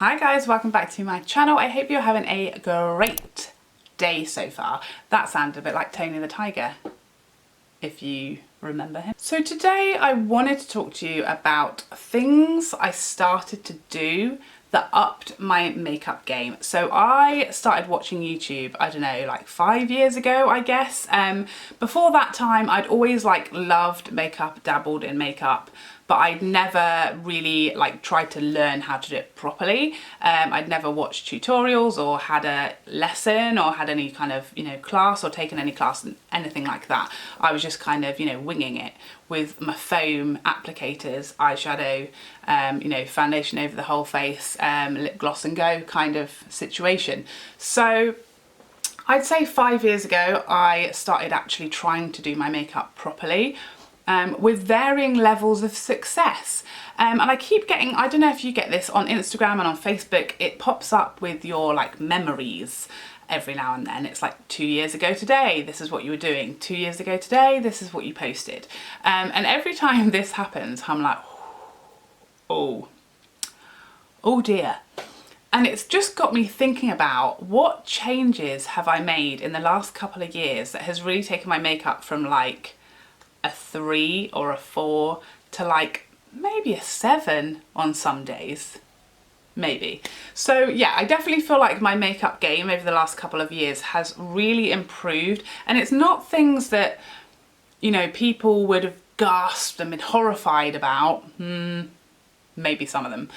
Hi guys, welcome back to my channel. I hope you're having a great day so far. That sounded a bit like Tawny the Tiger, if you remember him. So today I wanted to talk to you about things I started to do that upped my makeup game. So I started watching YouTube, I don't know, like 5 years ago, I guess. Before that time, I'd always loved makeup, dabbled in makeup, but I'd never really tried to learn how to do it properly. I'd never watched tutorials or had a lesson or had any kind of, class or taken any class, anything like that. I was just kind of, winging it with my foam applicators, eyeshadow, foundation over the whole face, lip gloss and go kind of situation. So I'd say 5 years ago, I started actually trying to do my makeup properly. With varying levels of success. And I keep getting, I don't know if you get this on Instagram and on Facebook, it pops up with your memories every now and then. It's like 2 years ago today, this is what you were doing. 2 years ago today, this is what you posted. And every time this happens, I'm like, oh dear. And it's just got me thinking about what changes have I made in the last couple of years that has really taken my makeup from a 3 or a 4 to maybe a 7 on some days, maybe. So yeah, I definitely feel like my makeup game over the last couple of years has really improved, and it's not things that, people would have gasped and been horrified about, maybe some of them,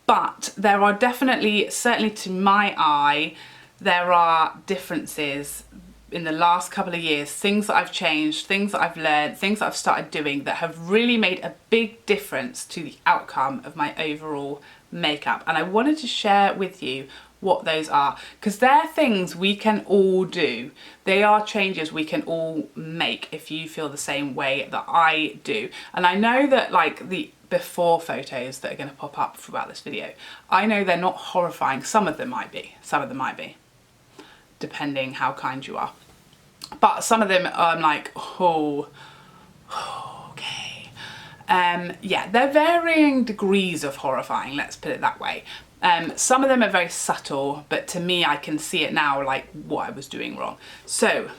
but there are definitely, certainly to my eye, there are differences in the last couple of years, things that I've changed, things that I've learned, things that I've started doing that have really made a big difference to the outcome of my overall makeup. And I wanted to share with you what those are, because they're things we can all do. They are changes we can all make if you feel the same way that I do. And I know that the before photos that are going to pop up throughout this video, I know they're not horrifying. Some of them might be, depending how kind you are. But some of them I'm like, okay. Yeah, they're varying degrees of horrifying, let's put it that way. Some of them are very subtle, but to me, I can see it now, what I was doing wrong. So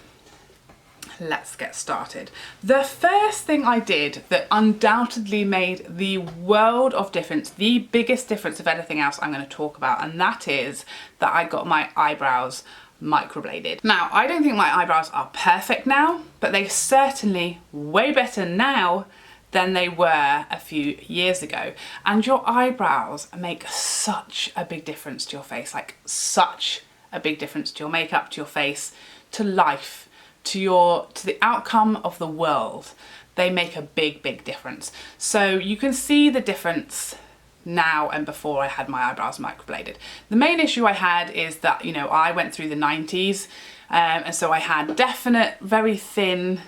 let's get started. The first thing I did that undoubtedly made the world of difference, the biggest difference of anything else I'm going to talk about, and that is that I got my eyebrows microbladed. Now, I don't think my eyebrows are perfect now, but they're certainly way better now than they were a few years ago. And your eyebrows make such a big difference to your face, such a big difference to your makeup, to your face, to life, to the outcome of the world. They make a big difference. So you can see the difference now and before I had my eyebrows microbladed. The main issue I had is that, I went through the 90s, and so I had definite, very thin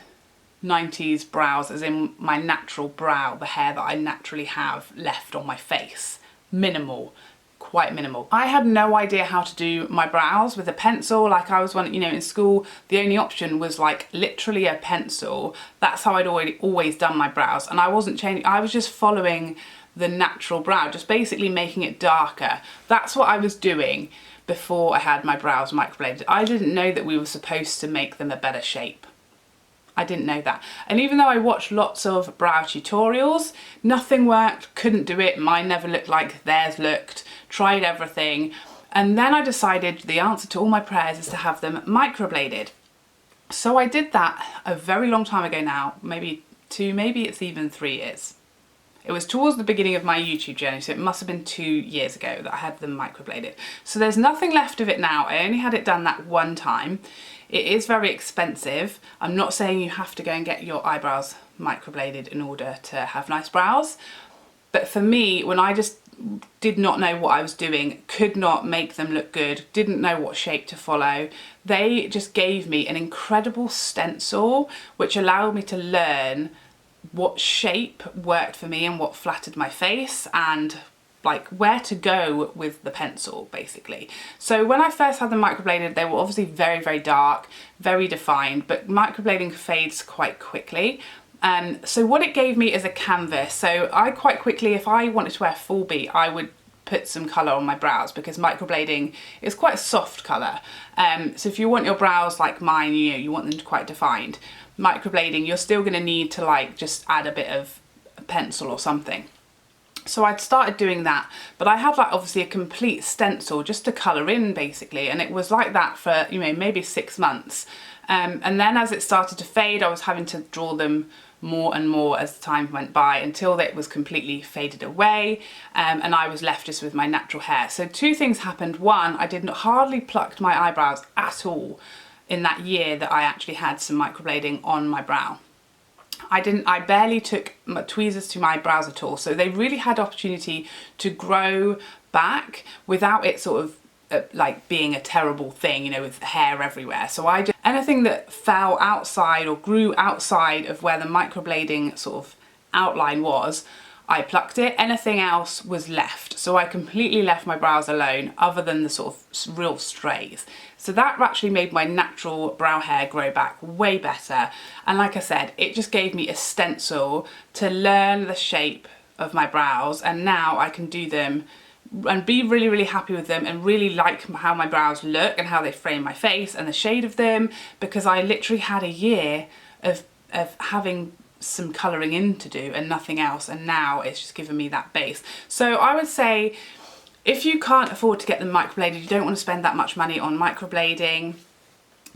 90s brows, as in my natural brow, the hair that I naturally have left on my face. Minimal, quite minimal. I had no idea how to do my brows with a pencil. I was in school, the only option was literally a pencil. That's how I'd always done my brows, and I wasn't changing, I was just following the natural brow, just basically making it darker. That's what I was doing before I had my brows microbladed. I didn't know that we were supposed to make them a better shape. I didn't know that. And even though I watched lots of brow tutorials, nothing worked, couldn't do it, mine never looked like theirs looked, tried everything. And then I decided the answer to all my prayers is to have them microbladed. So I did that a very long time ago now, maybe it's even 3 years. It was towards the beginning of my YouTube journey, so it must have been 2 years ago that I had them microbladed. So there's nothing left of it now. I only had it done that one time. It is very expensive. I'm not saying you have to go and get your eyebrows microbladed in order to have nice brows. But for me, when I just did not know what I was doing, could not make them look good, didn't know what shape to follow, they just gave me an incredible stencil, which allowed me to learn what shape worked for me and what flattered my face, and where to go with the pencil, basically. So when I first had them microbladed, they were obviously very dark, very defined, but microblading fades quite quickly. So what it gave me is a canvas. So I quite quickly, if I wanted to wear full beat, I would put some colour on my brows, because microblading is quite a soft colour. So if you want your brows like mine, you know, you want them quite defined, microblading, you're still going to need to like just add a bit of a pencil or something. So I'd started doing that, but I had like obviously a complete stencil just to colour in basically, and it was like that for, you know, maybe 6 months. And then as it started to fade, I was having to draw them more and more as time went by until it was completely faded away, and I was left just with my natural hair. So 2 things happened. One, I did not hardly plucked my eyebrows at all in that year that I actually had some microblading on my brow. I barely took my tweezers to my brows at all, so they really had opportunity to grow back without it sort of like being a terrible thing, you know, with hair everywhere. So I just, anything that fell outside or grew outside of where the microblading sort of outline was, I plucked it. Anything else was left. So I completely left my brows alone, other than the sort of real strays. So that actually made my natural brow hair grow back way better. And like I said, it just gave me a stencil to learn the shape of my brows, and now I can do them and be really, really happy with them, and really like how my brows look and how they frame my face and the shade of them, because I literally had a year of having some colouring in to do and nothing else, and now it's just given me that base. So I would say, if you can't afford to get them microbladed, you don't want to spend that much money on microblading,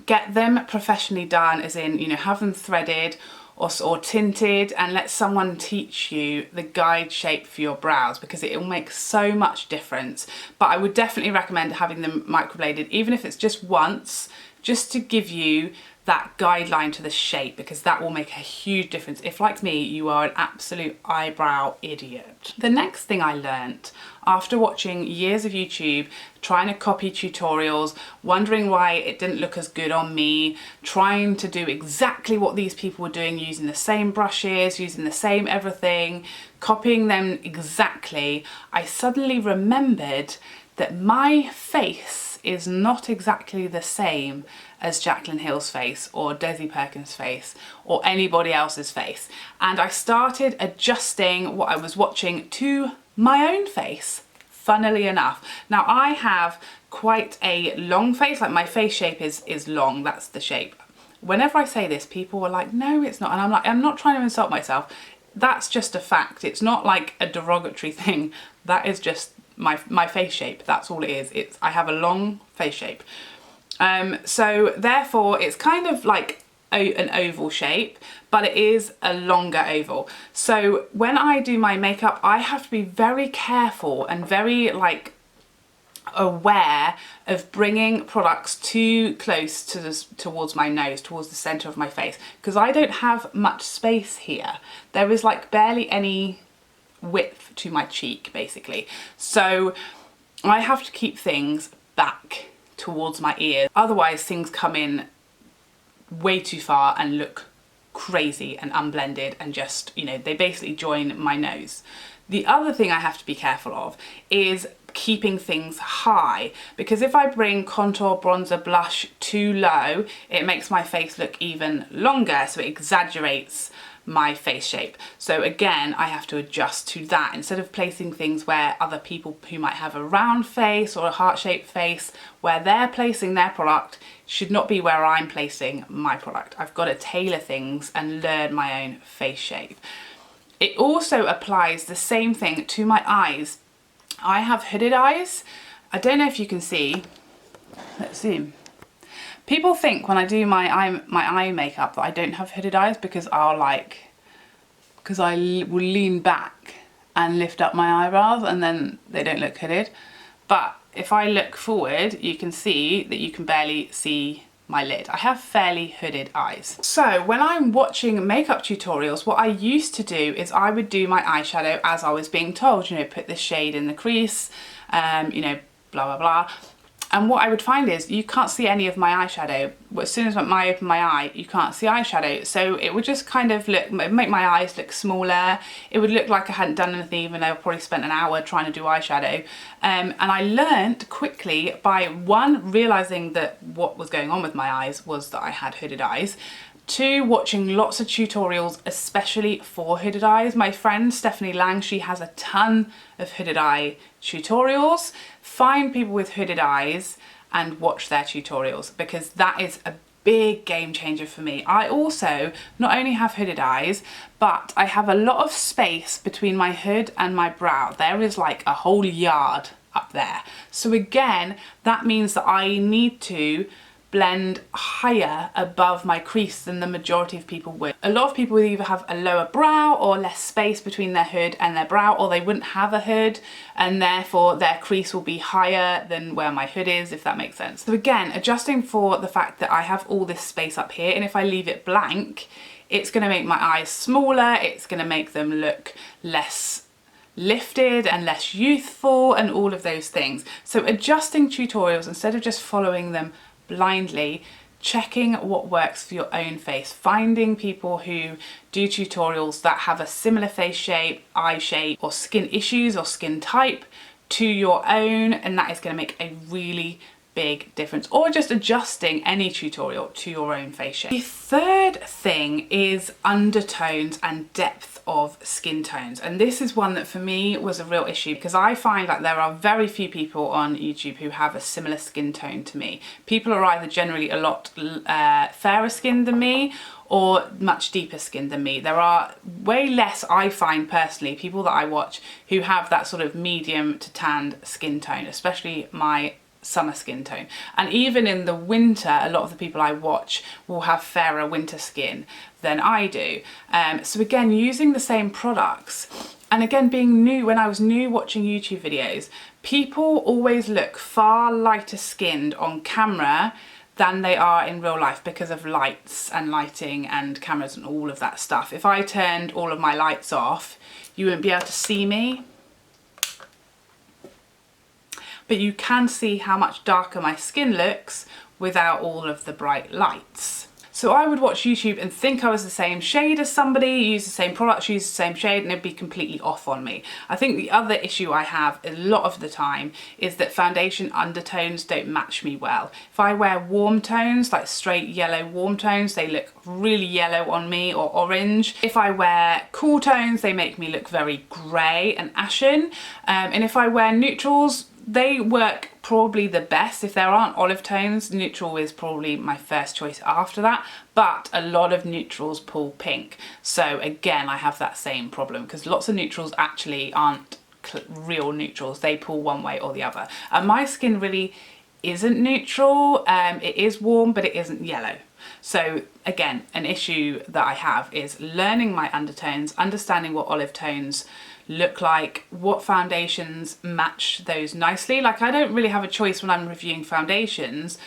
get them professionally done, as in, you know, have them threaded or tinted, and let someone teach you the guide shape for your brows, because it will make so much difference. But I would definitely recommend having them microbladed, even if it's just once, just to give you that guideline to the shape, because that will make a huge difference if, like me, you are an absolute eyebrow idiot. The next thing I learnt after watching years of YouTube, trying to copy tutorials, wondering why it didn't look as good on me, trying to do exactly what these people were doing, using the same brushes, using the same everything, copying them exactly, I suddenly remembered that my face is not exactly the same as Jaclyn Hill's face or Desi Perkins' face or anybody else's face. And I started adjusting what I was watching to my own face, funnily enough. Now I have quite a long face, like my face shape is long, that's the shape. Whenever I say this, people are like, no it's not, and I'm like, I'm not trying to insult myself, that's just a fact. It's not like a derogatory thing, that is just my face shape, that's all it is. I have a long face shape. So therefore it's kind of like an oval shape, but it is a longer oval. So when I do my makeup, I have to be very careful and very like aware of bringing products too close to towards my nose, towards the center of my face, because I don't have much space here. There is like barely any width to my cheek basically. So I have to keep things back towards my ears, otherwise things come in way too far and look crazy and unblended, and just, you know, they basically join my nose. The other thing I have to be careful of is keeping things high, because if I bring contour, bronzer, blush too low, it makes my face look even longer, so it exaggerates my face shape. So again, I have to adjust to that. Instead of placing things where other people who might have a round face or a heart-shaped face, where they're placing their product should not be where I'm placing my product. I've got to tailor things and learn my own face shape. It also applies the same thing to my eyes. I have hooded eyes. I don't know if you can see. Let's zoom. People think when I do my eye makeup that I don't have hooded eyes, because I will lean back and lift up my eyebrows and then they don't look hooded. But if I look forward, you can see that you can barely see my lid. I have fairly hooded eyes. So when I'm watching makeup tutorials, what I used to do is I would do my eyeshadow as I was being told, you know, put this shade in the crease, you know, blah, blah, blah. And what I would find is you can't see any of my eyeshadow. As soon as I open my eye, you can't see eyeshadow. So it would just kind of make my eyes look smaller. It would look like I hadn't done anything, even though I probably spent an hour trying to do eyeshadow. And I learned quickly by, one, realising that what was going on with my eyes was that I had hooded eyes. 2, watching lots of tutorials, especially for hooded eyes. My friend Stephanie Lang, she has a ton of hooded eye tutorials. Find people with hooded eyes and watch their tutorials, because that is a big game changer for me. I also not only have hooded eyes, but I have a lot of space between my hood and my brow. There is like a whole yard up there. So again, that means that I need to blend higher above my crease than the majority of people would. A lot of people either have a lower brow or less space between their hood and their brow, or they wouldn't have a hood and therefore their crease will be higher than where my hood is, if that makes sense. So again, adjusting for the fact that I have all this space up here, and if I leave it blank, it's going to make my eyes smaller, it's going to make them look less lifted and less youthful and all of those things. So adjusting tutorials instead of just following them blindly, checking what works for your own face, finding people who do tutorials that have a similar face shape, eye shape, or skin issues or skin type to your own, and that is going to make a really big difference, or just adjusting any tutorial to your own face shape. The third thing is undertones and depth of skin tones, and this is one that for me was a real issue, because I find that there are very few people on YouTube who have a similar skin tone to me. People are either generally a lot fairer skinned than me or much deeper skinned than me. There are way less, I find personally, people that I watch who have that sort of medium to tanned skin tone, especially my summer skin tone. And even in the winter, a lot of the people I watch will have fairer winter skin than I do. So again, using the same products, and again, being new, when I was new watching YouTube videos, people always look far lighter skinned on camera than they are in real life because of lights and lighting and cameras and all of that stuff. If I turned all of my lights off, you wouldn't be able to see me, but you can see how much darker my skin looks without all of the bright lights. So I would watch YouTube and think I was the same shade as somebody, use the same products, use the same shade, and it'd be completely off on me. I think the other issue I have a lot of the time is that foundation undertones don't match me well. If I wear warm tones, like straight yellow warm tones, they look really yellow on me, or orange. If I wear cool tones, they make me look very grey and ashen. And if I wear neutrals, they work probably the best. If there aren't olive tones, neutral is probably my first choice after that, but a lot of neutrals pull pink. So again, I have that same problem, because lots of neutrals actually aren't real neutrals. They pull one way or the other. And my skin really isn't neutral. It is warm, but it isn't yellow. So again, an issue that I have is learning my undertones, understanding what olive tones look like, what foundations match those nicely. Like, I don't really have a choice when I'm reviewing foundations.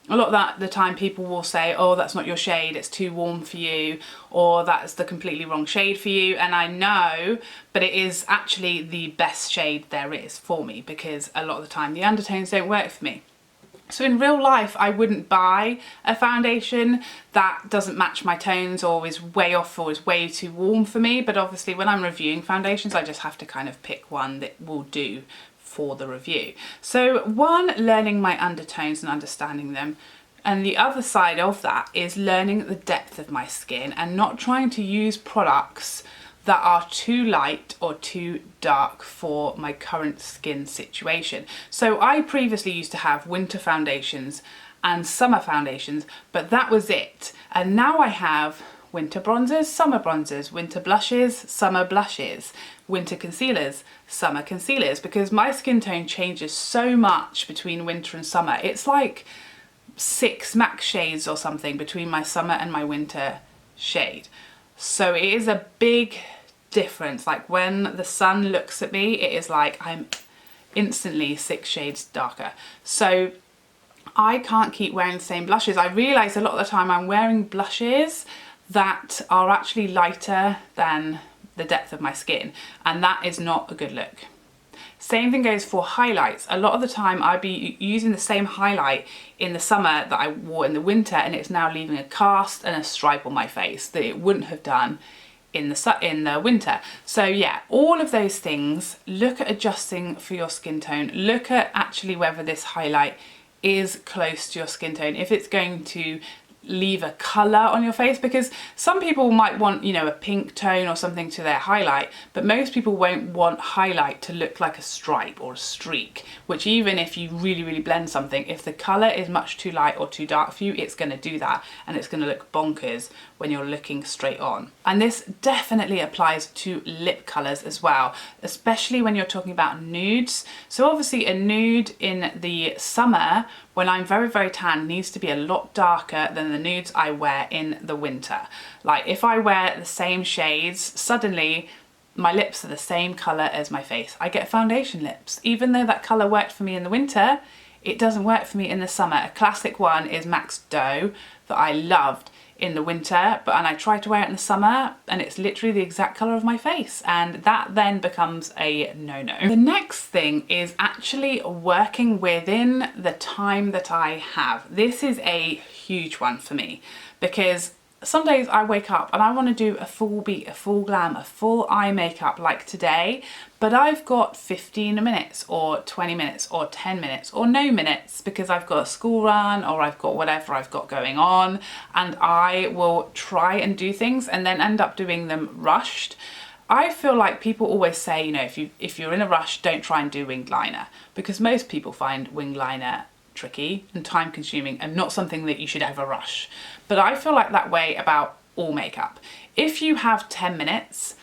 A lot of the time people will say, oh, that's not your shade, it's too warm for you, or that's the completely wrong shade for you. And I know, but it is actually the best shade there is for me, because a lot of the time the undertones don't work for me. So in real life, I wouldn't buy a foundation that doesn't match my tones, or is way off, or is way too warm for me. But obviously when I'm reviewing foundations, I just have to kind of pick one that will do for the review. So one, learning my undertones and understanding them. And the other side of that is learning the depth of my skin and not trying to use products that are too light or too dark for my current skin situation. So I previously used to have winter foundations and summer foundations, but that was it. And now I have winter bronzers, summer bronzers, winter blushes, summer blushes, winter concealers, summer concealers, because my skin tone changes so much between winter and summer. It's like 6 MAC shades or something between my summer and my winter shade. So it is a big difference. Like when the sun looks at me, it is like I'm instantly 6 shades darker. So I can't keep wearing the same blushes. I realise a lot of the time I'm wearing blushes that are actually lighter than the depth of my skin, and that is not a good look. Same thing goes for highlights. A lot of the time I'd be using the same highlight in the summer that I wore in the winter, and it's now leaving a cast and a stripe on my face that it wouldn't have done in the winter. So yeah, all of those things, look at adjusting for your skin tone. Look at actually whether this highlight is close to your skin tone. If it's going to leave a colour on your face, because some people might want, you know, a pink tone or something to their highlight, but most people won't want highlight to look like a stripe or a streak, which even if you really blend something, if the colour is much too light or too dark for you, it's going to do that, and it's going to look bonkers when you're looking straight on. And this definitely applies to lip colours as well, especially when you're talking about nudes. So obviously a nude in the summer, when I'm very tan, needs to be a lot darker than the nudes I wear in the winter. Like if I wear the same shades, suddenly my lips are the same colour as my face. I get foundation lips. Even though that colour worked for me in the winter, it doesn't work for me in the summer. A classic one is Max Dough that I loved in the winter, and I tried to wear it in the summer and it's literally the exact colour of my face, and that then becomes a no-no. The next thing is actually working within the time that I have. This is a huge one for me, because some days I wake up and I want to do a full beat, a full glam, a full eye makeup like today, but I've got 15 minutes or 20 minutes or 10 minutes or no minutes because I've got a school run or I've got whatever I've got going on, and I will try and do things and then end up doing them rushed. I feel like people always say, you know, if you're in a rush, don't try and do winged liner, because most people find winged liner tricky and time consuming and not something that you should ever rush. But I feel like that way about all makeup. If you have 10 minutes,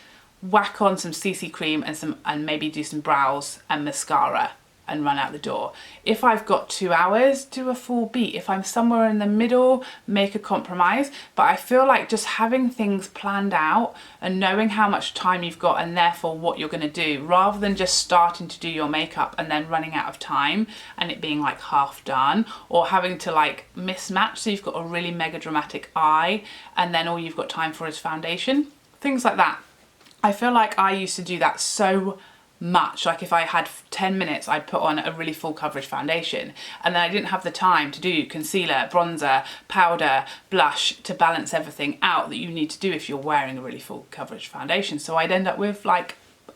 whack on some CC cream and maybe do some brows and mascara and run out the door. If I've got 2 hours, do a full beat. If I'm somewhere in the middle, make a compromise. But I feel like just having things planned out and knowing how much time you've got and therefore what you're going to do, rather than just starting to do your makeup and then running out of time and it being like half done, or having to like mismatch, so you've got a really mega dramatic eye and then all you've got time for is foundation, things like that. I feel like I used to do that so much. Like if I had 10 minutes, I'd put on a really full coverage foundation, and then I didn't have the time to do concealer, bronzer, powder, blush to balance everything out that you need to do if you're wearing a really full coverage foundation. So I'd end up with like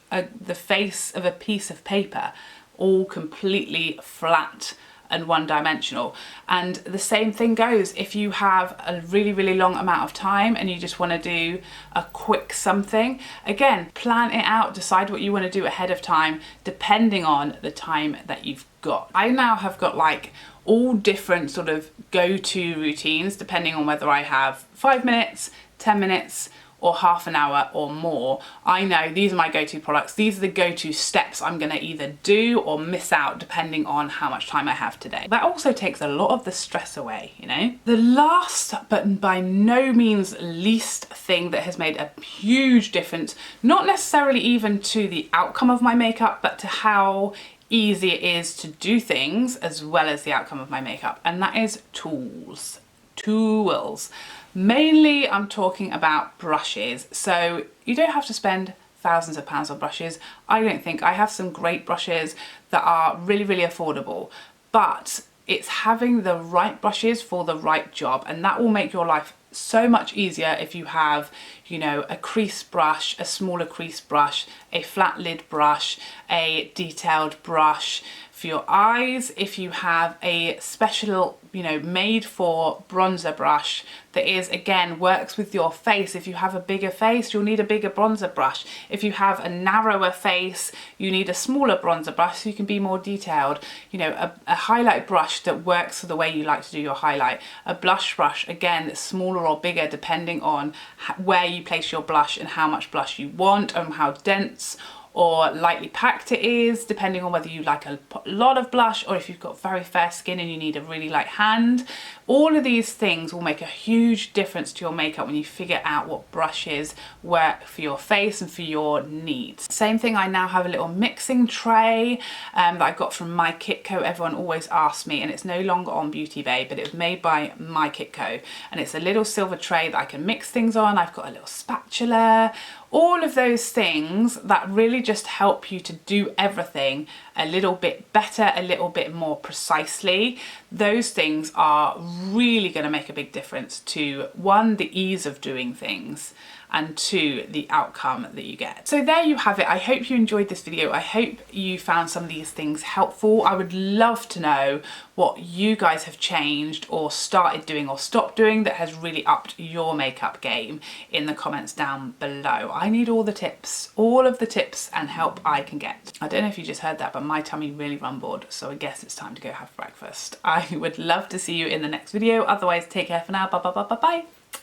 the face of a piece of paper, all completely flat and one-dimensional. And the same thing goes if you have a really long amount of time and you just want to do a quick something. Again, plan it out, decide what you want to do ahead of time depending on the time that you've got. I now have got like all different sort of go-to routines depending on whether I have 5 minutes, 10 minutes, or half an hour or more. I know these are my go-to products. These are the go-to steps I'm gonna either do or miss out depending on how much time I have today. That also takes a lot of the stress away, you know? The last, but by no means least thing that has made a huge difference, not necessarily even to the outcome of my makeup, but to how easy it is to do things as well as the outcome of my makeup, and that is tools. Tools. Mainly I'm talking about brushes. So you don't have to spend thousands of pounds on brushes. I don't think. I have some great brushes that are really affordable, but it's having the right brushes for the right job, and that will make your life so much easier if you have, you know, a crease brush, a smaller crease brush, a flat lid brush, a detailed brush for your eyes. If you have a special, you know, made for bronzer brush that is, again, works with your face. If you have a bigger face, you'll need a bigger bronzer brush. If you have a narrower face, you need a smaller bronzer brush so you can be more detailed. You know, a highlight brush that works for the way you like to do your highlight. A blush brush, again, that's smaller or bigger depending on where you place your blush and how much blush you want and how dense or lightly packed it is, depending on whether you like a lot of blush or if you've got very fair skin and you need a really light hand. All of these things will make a huge difference to your makeup when you figure out what brushes work for your face and for your needs. Same thing, I now have a little mixing tray that I got from My Kit Co. Everyone always asks me, and it's no longer on Beauty Bay, but it was made by My Kit Co. And it's a little silver tray that I can mix things on. I've got a little spatula. All of those things that really just help you to do everything a little bit better, a little bit more precisely. Those things are really going to make a big difference to, one, the ease of doing things, and 2, the outcome that you get. So there you have it. I hope you enjoyed this video. I hope you found some of these things helpful. I would love to know what you guys have changed or started doing or stopped doing that has really upped your makeup game in the comments down below. I need all the tips, all of the tips and help I can get. I don't know if you just heard that, but my tummy really rumbled, so I guess it's time to go have breakfast. I would love to see you in the next video. Otherwise, take care for now. Bye bye bye bye bye.